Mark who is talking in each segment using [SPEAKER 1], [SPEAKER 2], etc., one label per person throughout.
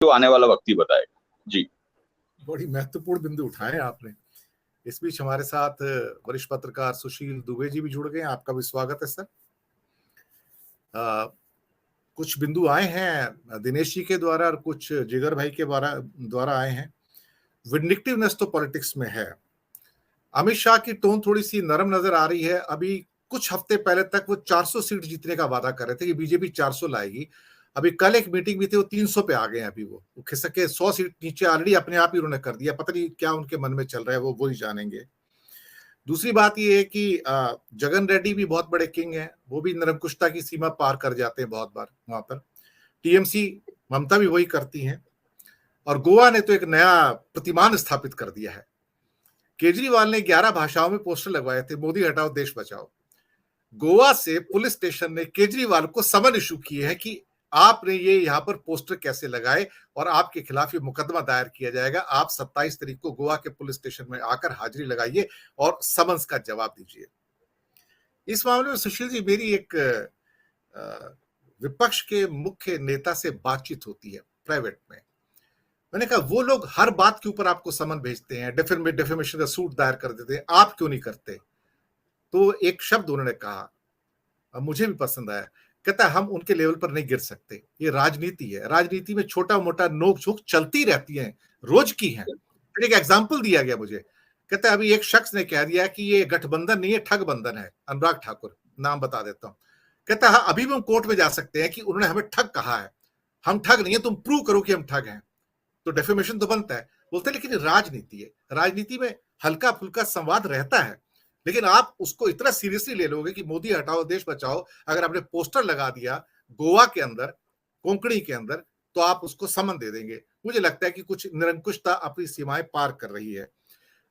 [SPEAKER 1] जो आने वाला वक्त ही बताएगा। जी,
[SPEAKER 2] बड़ी महत्वपूर्ण बिंदु उठाए आपने। इस बीच हमारे साथ वरिष्ठ पत्रकार सुशील दुबे जी भी जुड़ गए हैं। आपका भी स्वागत है सर। कुछ बिंदु आए हैं दिनेश जी के द्वारा और कुछ जिगर भाई के द्वारा आए हैं। विंडिक्टिवनेस तो पॉलिटिक्स में है। अमित शाह की टोन थोड़ी सी नरम नजर आ रही है। अभी कुछ हफ्ते पहले तक वो 400 सीट जीतने का वादा कर रहे थे कि बीजेपी 400 लाएगी। अभी कल एक मीटिंग भी थी, वो 300 पे आ गए हैं। अभी वो खिसक के 100 सीट नीचे ऑलरेडी अपने आप ही उन्होंने कर दिया। पता नहीं क्या उनके मन में चल रहा है, वो ही जानेंगे। दूसरी बात ये है कि जगन रेड्डी भी बहुत बड़े किंग हैं। वो भी निरंकुशता की सीमा पार कर जाते हैं बहुत बार वहां पर। टीएमसी ममता भी वही करती हैं। और गोवा ने तो एक नया प्रतिमान स्थापित कर दिया है। केजरीवाल ने 11 भाषाओं में पोस्टर लगवाए थे, मोदी हटाओ देश बचाओ। गोवा से पुलिस स्टेशन ने केजरीवाल को समन इशू किए हैं कि आपने ये यहाँ पर पोस्टर कैसे लगाए और आपके खिलाफ ये मुकदमा दायर किया जाएगा। आप 27 तारीख को गोवा के पुलिस स्टेशन में आकर हाजिरी लगाइए और समन्स का जवाब दीजिए। इस मामले में सुशील जी, मेरी एक विपक्ष के मुख्य नेता से बातचीत होती है प्राइवेट में। मैंने कहा वो लोग हर बात के ऊपर आपको समन भेजते हैं, डेफेमेशन का सूट दायर कर देते हैं, आप क्यों नहीं करते? तो एक शब्द उन्होंने कहा, मुझे भी पसंद आया। कहता है हम उनके लेवल पर नहीं गिर सकते, ये राजनीति है। राजनीति में छोटा मोटा नोक झोंक चलती रहती है, रोज की है। फिर एक एग्जाम्पल दिया गया मुझे। कहता है अभी एक शख्स ने कह दिया कि ये गठबंधन नहीं है, ठग बंधन है। अनुराग ठाकुर, नाम बता देता हूं। कहता है अभी भी हम कोर्ट में जा सकते हैं कि उन्होंने हमें ठग कहा है। हम ठग नहीं है, तुम प्रूव करो कि हम ठग हैं, तो डेफेमेशन तो बनता है। बोलते लेकिन राजनीति है, राजनीति में हल्का फुल्का संवाद रहता है, लेकिन आप उसको इतना सीरियसली ले लोगे कि मोदी हटाओ देश बचाओ अगर आपने पोस्टर लगा दिया गोवा के अंदर, कोंकणी के अंदर, तो आप उसको समन दे देंगे। मुझे लगता है कि कुछ निरंकुशता अपनी सीमाएं पार कर रही है।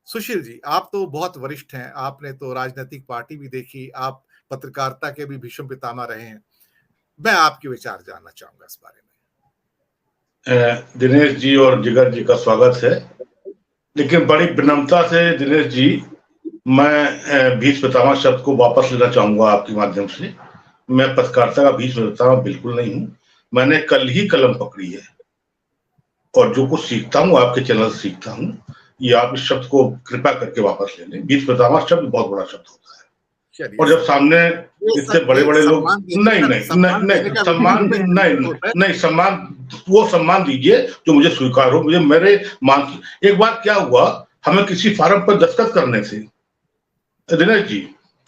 [SPEAKER 2] सुशील जी, आप तो बहुत वरिष्ठ हैं, आपने तो राजनीतिक पार्टी भी देखी, आप पत्रकारिता के भी भीष्म पितामह रहे हैं। मैं आपके विचार जानना चाहूंगा इस बारे में।
[SPEAKER 3] दिनेश जी और जिगर जी का स्वागत है, लेकिन बड़ी विनम्रता से दिनेश जी, मैं भीष्म पितामह शब्द को वापस लेना चाहूंगा आपके माध्यम से। मैं पत्रकारिता का भीष्म पितामह बिल्कुल नहीं हूं। मैंने कल ही कलम पकड़ी है और जो कुछ सीखता हूं आपके चैनल से सीखता हूं। ये आप इस शब्द को कृपा करके वापस ले लें। भीष्म पितामह शब्द बहुत बड़ा शब्द होता है, और जब सामने इतने बड़े बड़े लोग नहीं सम्मान, वो सम्मान दीजिए जो मुझे स्वीकार हो, मुझे मेरे मान की। एक बार क्या हुआ, हमें किसी फार्म पर दस्तखत करने से, दिनेश जी,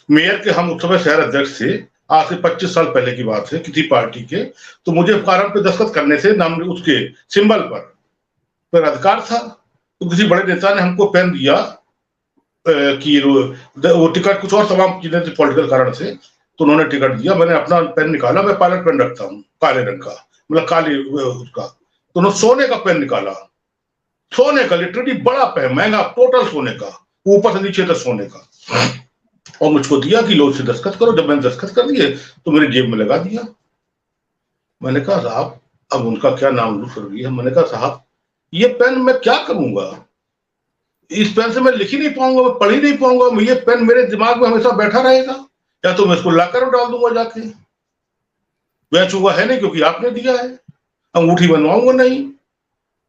[SPEAKER 3] मेयर के हम उस समय शहर अध्यक्ष थे, आज से 25 साल पहले की बात है, किसी पार्टी के, तो मुझे फार्म पे दस्तखत करने से नाम उसके सिंबल पर अधिकार था। तो किसी बड़े नेता ने हमको पेन दिया कि वो टिकट कुछ और तमाम चीजें थी पॉलिटिकल कारण से, तो उन्होंने टिकट दिया। मैंने अपना पेन निकाला, मैं पायलट पेन रखता हूँ काले रंग का, मतलब काली उसका, तो उन्होंने सोने का पेन निकाला, सोने का, लिटरली बड़ा पेन, महंगा, टोटल सोने का, ऊपर से नीचे तक सोने का, और मुझको दिया कि लो से दस्तखत करो। जब मैंने दस्तखत कर दिए तो मेरे जेब में लगा दिया। मैंने कहा साहब, अब उनका क्या नाम लूट कर दिया। मैंने कहा साहब, ये पेन मैं क्या करूंगा, इस पेन से मैं लिख ही नहीं पाऊंगा, मैं पढ़ ही नहीं पाऊंगा, ये पेन मेरे दिमाग में हमेशा बैठा रहेगा, या तो मैं इसको लाकर डाल दूंगा जाके, बेचूंगा है नहीं क्योंकि आपने दिया है, अंगूठी बनवाऊंगा नहीं।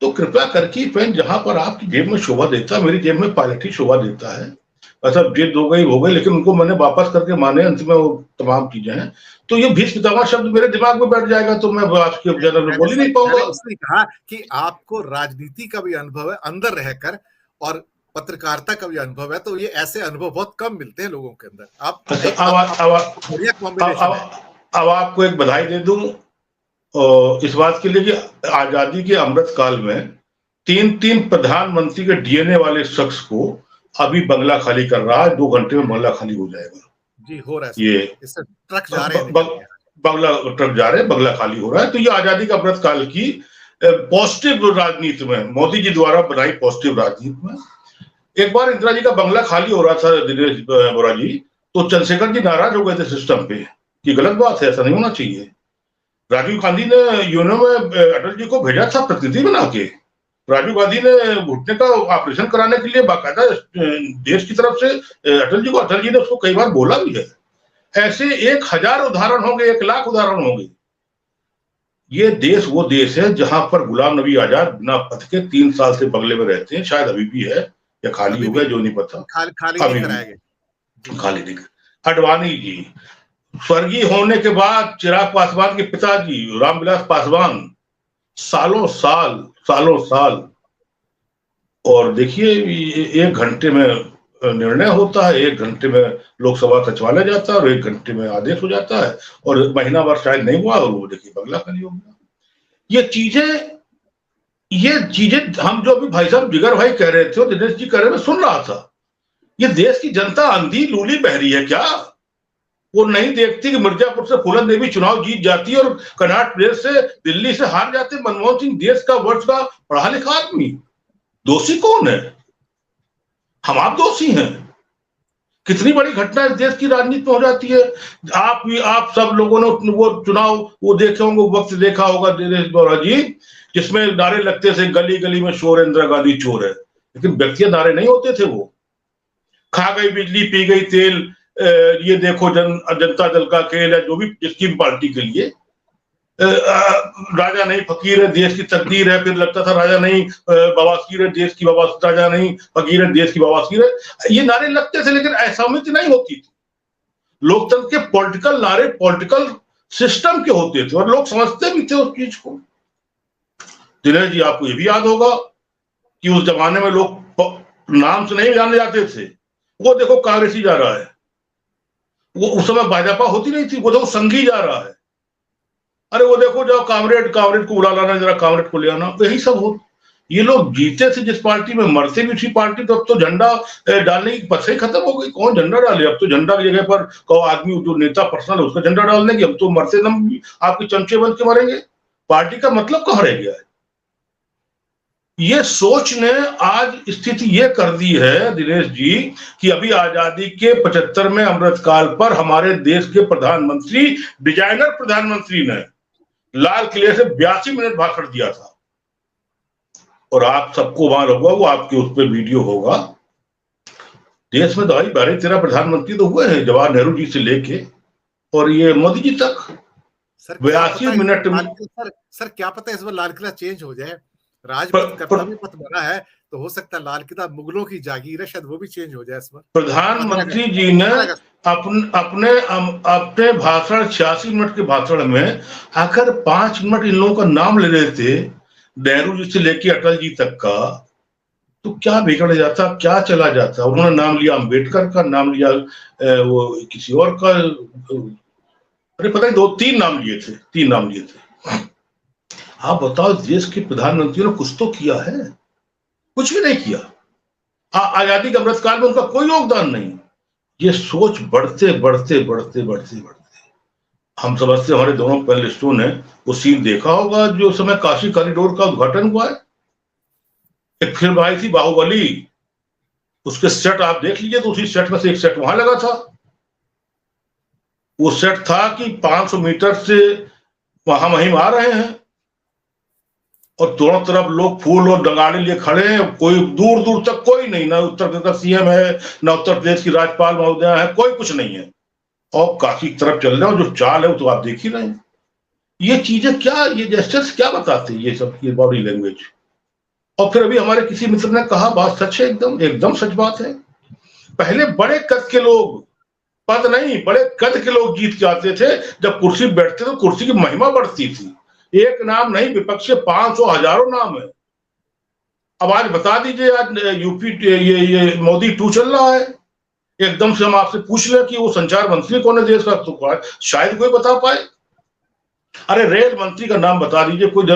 [SPEAKER 3] तो कृपया करके पेन जहां पर आपकी जेब में शोभा देता है, मेरी जेब में पायलट ही शोभा देता है। ऐसा जिद हो गई, लेकिन उनको मैंने वापस करके माने, अंत में वो तमाम चीजें हैं। तो ये भीष्म पितामह शब्द मेरे दिमाग में बैठ जाएगा तो मैं आपके जनरल में बोल ही नहीं पाऊंगा।
[SPEAKER 2] उसने कहा कि आपको राजनीति का भी अनुभव है अंदर रहकर, और पत्रकारिता का भी अनुभव है, तो ये ऐसे अनुभव बहुत कम मिलते हैं लोगों के अंदर।
[SPEAKER 3] अब आपको एक बधाई दे दूं इस बात के लिए कि आजादी के अमृत काल में 3 प्रधानमंत्री के डीएनए वाले शख्स को अभी बंगला खाली कर रहा है। 2 घंटे में बंगला खाली हो जाएगा
[SPEAKER 2] जी, हो रहा है।
[SPEAKER 3] ये
[SPEAKER 2] ट्रक जा रहे हैं,
[SPEAKER 3] ट्रक जा रहे हैं, बंगला खाली हो रहा है। तो ये आजादी का अमृत काल की पॉजिटिव राजनीति में, मोदी जी द्वारा बनाई पॉजिटिव राजनीति में। एक बार इंदिरा जी का बंगला खाली हो रहा था दिनेश बोरा जी, तो चंद्रशेखर जी नाराज हो गए थे सिस्टम पे कि गलत बात है, ऐसा नहीं होना चाहिए। राजीव गांधी ने यूएनओ में अटल जी को भेजा था प्रतिनिधि बना के। राजीव गांधी ने घुटने का ऑपरेशन कराने के लिए बाकायदा देश की तरफ से अटल जी ने उसको कई बार बोला भी है। ऐसे 1000 उदाहरण होंगे, 1 लाख उदाहरण होंगे ये देश वो देश है जहां पर गुलाम नबी आजाद बिना पद के 3 साल से बंगले में रहते हैं, शायद अभी भी है या खाली हो गया जो नहीं पता,
[SPEAKER 2] खाली
[SPEAKER 3] अभी
[SPEAKER 2] नहीं कराया गया,
[SPEAKER 3] खाली नहीं। अडवाणी जी स्वर्गीय होने के बाद चिराग पासवान के पिताजी रामविलास पासवान सालों साल और देखिए 1 घंटे में निर्णय होता है, 1 घंटे में लोकसभा सचिवालय जाता है और 1 घंटे में आदेश हो जाता है और महीना भर शायद नहीं हुआ और वो देखिए बंगला खाली हो गया। ये चीजें हम जो अभी भाई साहब जिगर भाई कह रहे थे, दिनेश जी कह रहे, मैं सुन रहा था। ये देश की जनता अंधी लूली बहरी है क्या? वो नहीं देखती कि मिर्जापुर से फूलन देवी चुनाव जीत जाती है और कर्नाटक प्रदेश से दिल्ली से हार जाते मनमोहन सिंह, देश का वर्ष का पढ़ा लिखा आदमी। दोषी कौन है? हम आप दोषी हैं। कितनी बड़ी घटना इस देश की राजनीति में हो जाती है। आप सब लोगों ने वो चुनाव वो देखे होंगे, वक्त देखा होगा दिनेश गौड़ा जी, जिसमें नारे लगते थे गली गली में शोर है, इंदिरा गांधी चोर है, लेकिन व्यक्तिगत नारे नहीं होते थे। वो खा गई बिजली पी गई तेल, ये देखो जनता दल का खेल है, जो भी जिसकी भी पार्टी के लिए राजा नहीं फकीर है, देश की तकदीर है, फिर लगता था राजा नहीं बवासीर है, देश की राजा नहीं फकीर है, देश की बवासीर है। ये नारे लगते थे लेकिन असहमति नहीं होती थी। लोकतंत्र के पॉलिटिकल नारे पॉलिटिकल सिस्टम के होते थे और लोग समझते भी थे उस चीज को। दिनेश जी आपको ये भी याद होगा कि उस जमाने में लोग नाम से नहीं जाने जाते थे। वो देखो कांग्रेसी जा रहा है, वो उस समय भाजपा होती नहीं थी, वो देखो संघी जा रहा है, अरे वो देखो जाओ कामरेड को बुला लाना, जरा कामरेड को ले आना। तो यही सब हो। ये लोग जीते थे जिस पार्टी में, मरते भी उसी पार्टी। तो अब तो झंडा डालने की पत्ते खत्म हो गई। कौन झंडा डाले? अब तो झंडा की जगह पर कहो आदमी जो नेता पर्सनल है उसका झंडा डाल देंगे। अब तो मरते दम आपके चमचे बन के मरेंगे। पार्टी का मतलब कहाँ रह गया है? ये सोच ने आज स्थिति ये कर दी है दिनेश जी कि अभी आजादी के 75वें अमृतकाल पर हमारे देश के प्रधानमंत्री, डिजाइनर प्रधानमंत्री ने लाल किले से 82 मिनट भाषण दिया था। और आप सबको मालूम होगा, वो आपके उस पर वीडियो होगा, देश में 12-13 प्रधानमंत्री तो हुए हैं, जवाहर नेहरू जी से लेके और ये मोदी जी तक। 82 मिनट में
[SPEAKER 2] सर क्या पता इस बार लाल किला चेंज हो जाए। राजपथ कर्तव्य पथ बना है तो हो सकता है लाल किला मुगलों की जागीर है, शायद वो भी चेंज हो जाए इस बार।
[SPEAKER 3] प्रधानमंत्री जी ने अपने भाषण 86 मिनट के भाषण में आकर 5 मिनट इन लोगों का नाम ले रहे थे, नेहरू जी से लेके अटल जी तक का, तो क्या बिगड़ जाता, क्या चला जाता। उन्होंने नाम लिया अम्बेडकर का, नाम लिया वो किसी और का, अरे पता नहीं 2-3 नाम लिए थे, 3 नाम लिए थे। आप बताओ देश के प्रधानमंत्री ने कुछ तो किया है? कुछ भी नहीं किया। आजादी के अमृतकाल में उनका कोई योगदान नहीं। ये सोच बढ़ते हम समझते हमारे दोनों पैनलिस्टों ने वो सीन देखा होगा जो समय काशी कॉरिडोर का उद्घाटन हुआ है। एक फिल्म आई थी बाहुबली, उसके सेट आप देख लीजिए तो उसी सेट में से एक सेट वहां लगा था। वो सेट था कि 500 मीटर से वहां महिम आ रहे हैं और दोनों तरफ लोग फूल और डंगाड़े लिए खड़े हैं। कोई दूर दूर तक कोई नहीं, ना उत्तर प्रदेश का सीएम है, ना उत्तर प्रदेश की राज्यपाल महोदया है, कोई कुछ नहीं है। और काशी की तरफ चल रहे हो, जो चाल है वो तो आप देख ही रहे हैं। ये चीजें क्या, ये जेस्चर्स क्या बताते हैं ये सब, ये बॉडी लैंग्वेज। और फिर अभी हमारे किसी मित्र ने कहा, बात सच है, एकदम सच बात है। पहले बड़े कद के लोग, पद नहीं बड़े कद के लोग जीत के आते थे। जब कुर्सी बैठते तो कुर्सी की महिमा बढ़ती थी। एक नाम नहीं, विपक्ष के 500 हजारों नाम है। अब आज बता दीजिए, आज यूपी ये मोदी 2 चल रहा है, एकदम से हम आपसे पूछ लें कि वो संचार मंत्री कौन है देश का, तो शायद कोई बता पाए। अरे रेल मंत्री का नाम बता दीजिए, कोई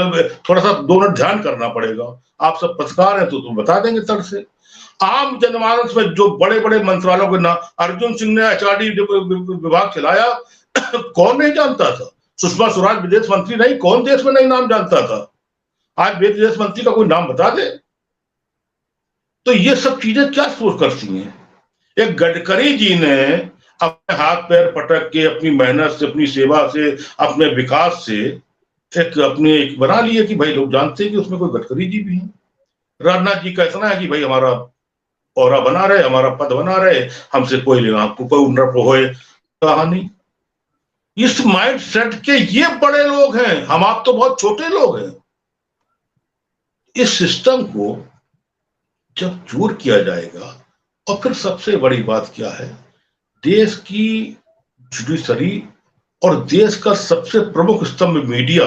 [SPEAKER 3] थोड़ा सा 2 मिनट ध्यान करना पड़ेगा। आप सब पत्रकार हैं तो तुम बता देंगे तर्क से। आम जनमानस में जो बड़े बड़े मंत्रालयों के नाम, अर्जुन सिंह ने एचआरडी विभाग चलाया, कौन नहीं जानता था। सुषमा स्वराज विदेश मंत्री नहीं, कौन देश में नहीं नाम जानता था। आज विदेश मंत्री का कोई नाम बता दे। तो ये सब चीजें क्या सोच करती हैं। एक गडकरी जी ने अपने हाथ पैर पटक के, अपनी मेहनत से, अपनी सेवा से, अपने विकास से एक बना लिए कि भाई लोग जानते हैं कि उसमें कोई गडकरी जी भी हैं। राजनाथ जी का इतना है कि भाई हमारा औरा बना रहे, हमारा पद बना रहे, हमसे कोई लेना, कोई नृप होए कहानी। इस माइंड सेट के ये बड़े लोग हैं, हम आप तो बहुत छोटे लोग हैं। इस सिस्टम को जब चूर किया जाएगा, और फिर सबसे बड़ी बात क्या है, देश की जुडिशरी और देश का सबसे प्रमुख स्तंभ मीडिया,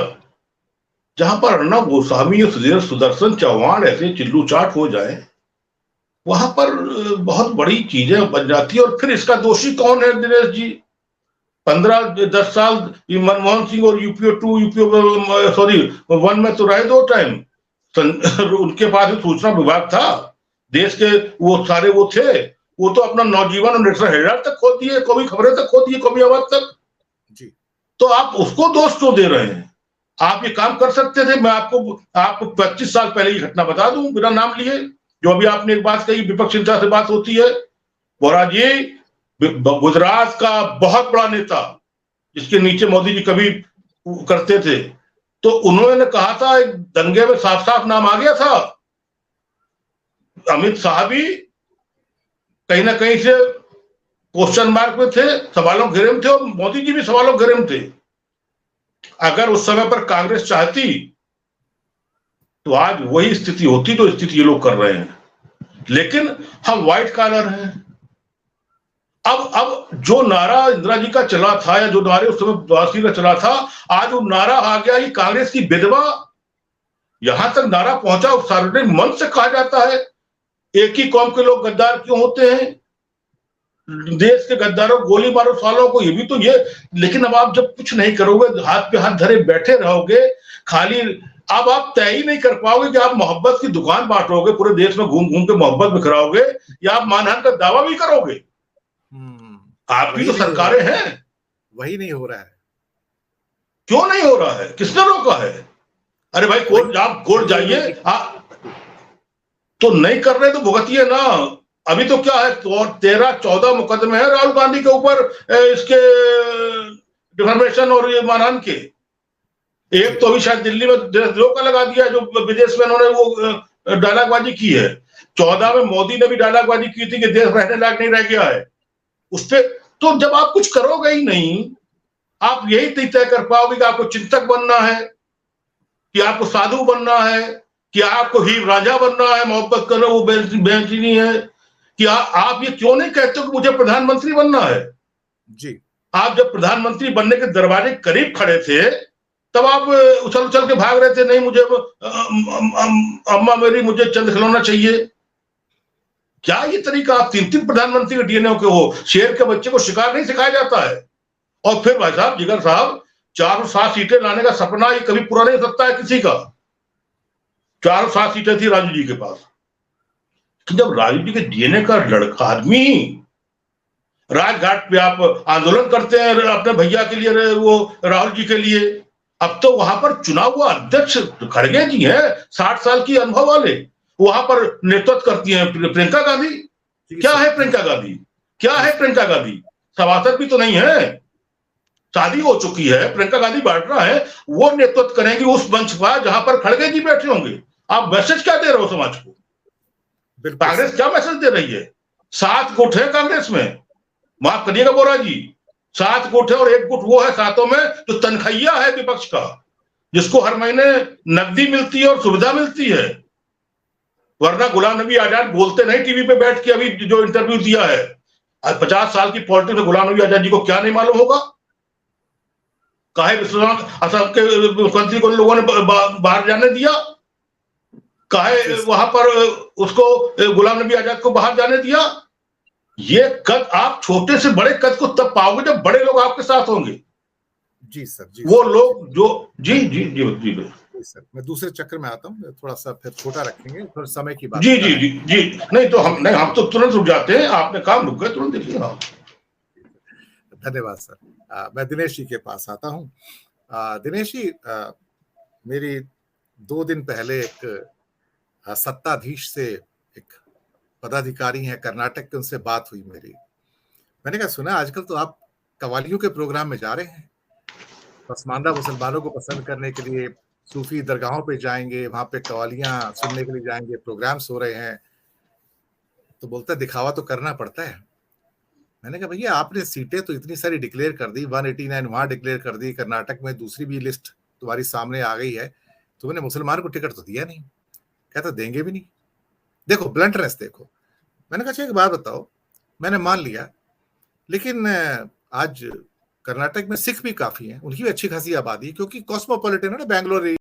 [SPEAKER 3] जहां पर अर्नब गोस्वामी और सुदर्शन चौहान ऐसे चिल्लू चाट हो जाए, वहां पर बहुत बड़ी चीजें बन जाती है। और फिर इसका दोषी कौन है दिनेश जी? 10 साल मनमोहन सिंह और यूपीओ 1 में तो रहे 2 टाइम। उनके पास भी सूचना विभाग था, देश के वो सारे वो थे, वो तो अपना नवजीवन और नेशनल हेराल्ड तक खो दिए, कौमी खबरें तक खो दिए, कौमी आवाज तक
[SPEAKER 2] जी।
[SPEAKER 3] तो आप उसको दोष क्यों दे रहे हैं? आप ये काम कर सकते थे। मैं आपको 25 साल पहले की घटना बता दूं बिना नाम लिए, जो अभी आपने एक बात कही, विपक्ष नेता से बात होती है। बोरा जी गुजरात का बहुत बड़ा नेता, जिसके नीचे मोदी जी कभी करते थे, तो उन्होंने कहा था, एक दंगे में साफ साफ नाम आ गया था। अमित शाह भी कहीं ना कहीं से क्वेश्चन मार्क में थे, सवालों घेरे में थे, और मोदी जी भी सवालों घेरे में थे। अगर उस समय पर कांग्रेस चाहती तो आज वही स्थिति होती जो स्थिति ये लोग कर रहे हैं। लेकिन हम व्हाइट कॉलर हैं। अब जो नारा इंदिरा जी का चला था, या जो नारे उस समय वाजपेयी का चला था, आज वो नारा आ गया, ये कांग्रेस की विधवा। यहां तक नारा पहुंचा, सार्वजनिक मंच से कहा जाता है एक ही कौम के लोग गद्दार क्यों होते हैं, देश के गद्दारों गोली मारो सालों को, ये भी तो ये। लेकिन अब आप जब कुछ नहीं करोगे, हाथ पे हाथ धरे बैठे रहोगे, खाली अब आप तय ही नहीं कर पाओगे कि आप मोहब्बत की दुकान बांटोगे, पूरे देश में घूम घूम के मोहब्बत बिखराओगे, या आप मानहानि का दावा भी करोगे। आपकी तो सरकारें हैं।
[SPEAKER 2] वही नहीं हो रहा है।
[SPEAKER 3] क्यों नहीं हो रहा है? किसने रोका है? अरे भाई कोर्ट, आप कोर्ट जाइए, तो नहीं कर रहे तो भुगतिए ना। अभी तो क्या है, 13-14 मुकदमे हैं राहुल गांधी के ऊपर, इसके डिफेमेशन और ये मानहानि के। एक तो अभी शायद दिल्ली में देशद्रोह का लगा दिया, जो विदेश में उन्होंने वो डायलॉगबाजी की है। 14 में मोदी ने भी डायलॉगबाजी की थी कि देश रहने लायक नहीं रह गया है उस पर। तो जब आप कुछ करोगे ही नहीं, आप यही तय कर पाओगे कि आपको चिंतक बनना है, कि आपको साधु बनना है, कि आपको हीर राजा बनना है, मोहब्बत करो वो बेचनी है, कि आप ये क्यों नहीं कहते हो कि मुझे प्रधानमंत्री बनना है?
[SPEAKER 2] जी।
[SPEAKER 3] आप जब प्रधानमंत्री बनने के दरवाजे करीब खड़े थे, तब आप उछल उछल के भाग रहे थे, नहीं मुझे अम्मा मेरी, मुझे चंद खिलौना चाहिए। क्या ये तरीका? आप 3 प्रधानमंत्री के डीएनए के हो। शेर के बच्चे को शिकार नहीं सिखाया जाता है। और फिर भाई साहब, जिगर साहब, 407 सीटें लाने का सपना ये कभी पूरा नहीं हो सकता है किसी का। 407 सीटें थी राजू जी के पास। तो जब राजू जी के डीएनए का लड़का आदमी राजघाट पे आप आंदोलन करते हैं अपने भैया के लिए, वो राहुल जी के लिए, अब तो वहां पर चुना हुआ अध्यक्ष खड़गे जी हैं, 60 साल की अनुभव वाले, वहां पर नेतृत्व करती हैं प्रियंका गांधी। क्या है प्रियंका गांधी? क्या है प्रियंका गांधी? सभासद भी तो नहीं है, शादी हो चुकी है, प्रियंका गांधी बांटना है, वो नेतृत्व करेंगी उस मंच पर जहां पर खड़गे जी बैठे होंगे। आप मैसेज क्या दे रहे हो समाज को? कांग्रेस क्या मैसेज दे रही है? 7 गुट है कांग्रेस में, माफ करिएगा बोरा जी, 7 गुट है, और 1 गुट वो है सातों में जो तनखैया है विपक्ष का, जिसको हर महीने नकदी मिलती है और सुविधा मिलती है। वरना गुलाम नबी आजाद बोलते नहीं टीवी पे बैठ के, अभी जो इंटरव्यू दिया है, 50 साल की पॉलिटिक्स में गुलाम नबी आजाद जी को क्या नहीं मालूम होगा? काहे असम के मुख्यमंत्री को लोगों ने बाहर जाने दिया? काहे वहां पर उसको गुलाम नबी आजाद को बाहर जाने दिया? ये कद आप छोटे से बड़े कद को तब पाओगे जब बड़े लोग आपके साथ होंगे।
[SPEAKER 2] जी सर। जी
[SPEAKER 3] वो
[SPEAKER 2] सर,
[SPEAKER 3] लोग जो जी जी जी जी
[SPEAKER 2] सर, मैं दूसरे चक्र में आता हूँ, थोड़ा सा फिर छोटा रखेंगे, थोड़ा समय की बात।
[SPEAKER 3] जी जी जी जी नहीं तो हम तो तुरंत रुक जाते हैं, आपने काम रुक गए तुरंत देखिए। हाँ
[SPEAKER 2] धन्यवाद सर। मैं दिनेश जी के पास आता हूँ। दिनेश जी, मेरी 2 दिन पहले एक सत्ताधीश से, एक पदाधिकारी हैं कर्नाटक के, उनसे बात हुई मेरी। मैंने कहा सुना आजकल तो आप कवालियों के प्रोग्राम में जा रहे हैं, पसमानदा मुसलमानों को पसंद करने के लिए सूफी दरगाहों पे जाएंगे, वहां पे कवालियां सुनने के लिए जाएंगे, प्रोग्राम्स हो रहे हैं। तो बोलता है दिखावा तो करना पड़ता है। मैंने कहा भैया आपने सीटें तो इतनी सारी डिक्लेयर कर दी, 189 वहां डिक्लेयर कर दी, कर्नाटक में दूसरी भी लिस्ट तुम्हारी सामने आ गई है, तुमने मुसलमान को टिकट तो दिया नहीं। कहता देंगे भी नहीं। देखो ब्लंटनेस देखो। मैंने कहा अच्छा एक बात बताओ, मैंने मान लिया, लेकिन आज कर्नाटक में सिख भी काफी हैं, उनकी भी अच्छी खासी आबादी है, क्योंकि कॉस्मोपॉलिटन है ना बैंगलोर